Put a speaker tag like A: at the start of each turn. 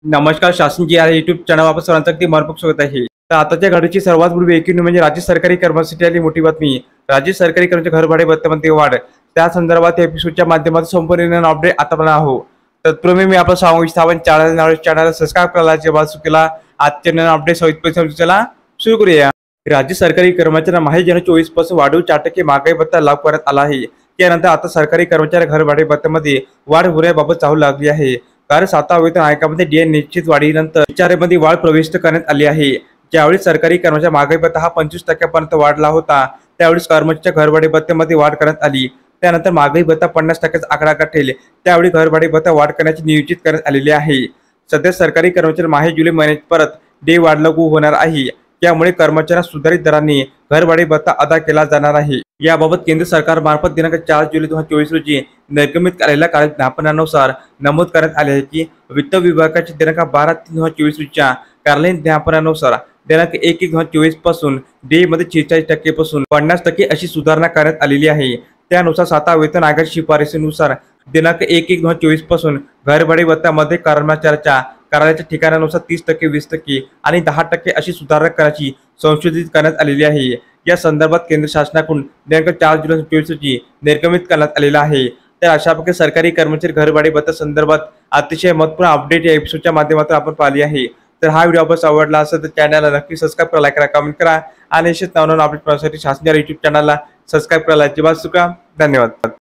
A: नमस्कार. शासन जी आहे यूट्यूब चॅनल वापस सर्वांचं अगदी मनपूर्वक स्वागत आहे. तर आताच्या घडीची सर्वात मोठी ब्रेकिंग न्यूज म्हणजे राज्य सरकारी कर्मचाऱ्यांसाठी आली मोठी बातमी. राज्य सरकारी कर्मचारी घरभाडे भत्त्यामध्ये वाढ. त्या संदर्भात एपिसोडच्या माध्यमातून संपूर्ण अपडेट आता पण आहो. तत्पूर्वी मी आपलं सांगू इच्छितो आपण चॅनल सबस्क्राईब करायला जेव्हा चुकीला आजच्या नवीन अपडेट सविस्तर चला सुरू करूया. राज्य सरकारी कर्मचाऱ्यांना माहिती जानेवारी 24 पासून वाढीव 4% महागाई भत्ता लागू करण्यात आला आहे. त्यानंतर आता सरकारी कर्मचारी घरभाडे भत्त्यामध्ये वाढ होण्याबाबत चालू लागली आहे. कारण 7व्या वेतन आयोगामध्ये डीए निश्चित वाढीनंतर विचारामध्ये वाढ प्रविष्ट करण्यात आली आहे. ज्यावेळी सरकारी कर्मचारी महागाई भत्ता हा 25% वाढला होता, त्यावेळी कर्मचाऱ्यांच्या घरभाडे भत्त्यामध्ये वाढ करण्यात आली. त्यानंतर महागाई भत्ता 50%चा आकडा गाठेल त्यावेळी घरभाडे भत्ता वाढ करण्याची नियोजित करण्यात आलेली आहे. सध्या सरकारी कर्मचारी माहे जुलै महिन्यात परत डे वाढ लागू होणार आहे. त्यामुळे कर्मचाऱ्यांना सुधारित दराने घरभाडे भत्ता अदा केला जाणार आहे. याबाबत केंद्र सरकार मार्फत दिनांक 4 जुलै 2024 रोजी निर्गमित आलेल्या कार्यज्ञापनानुसार नमूद करण्यात आले आहे की वित्त विभागाच्या दिनांक 12/3/2024 रोजीच्या कार्यज्ञापनानुसार दिनांक 1/1/2024 पासून डे मध्ये 46% पासून 50% अशी सुधारणा करण्यात आलेली आहे. त्यानुसार 7व्या वेतन आयोगाच्या शिफारसीनुसार दिनांक 1/1/2024 पासून घरभाडे भत्त्यामध्ये कर्मचाऱ्याच्या कार्यालयाच्या ठिकाणानुसार 30%, 20% आणि 10% अशी सुधारणा करण्याची संशोधित करण्यात आलेली आहे. या संदर्भात केंद्र शासनाकडून दिनांक 4 जुलै 2024 रोजी निर्गमित करण्यात आलेला आहे. तर अशा प्रकारे सरकारी कर्मचारी घरभाडे भत्त्या संदर्भात अतिशय महत्त्वपूर्ण अपडेट या एपिसोडच्या माध्यमातून आपण पाहिली आहे. तर हा व्हिडिओ आपल्याला आवडला असेल तर चॅनलला नक्की सबस्क्राईब करा, लाईक करा, कमेंट करा आणि असेच नवनवीन अपडेट पाहण्यासाठी शासन यूट्यूब चॅनलला सबस्क्राईब करायला अजिबात चुका. धन्यवाद.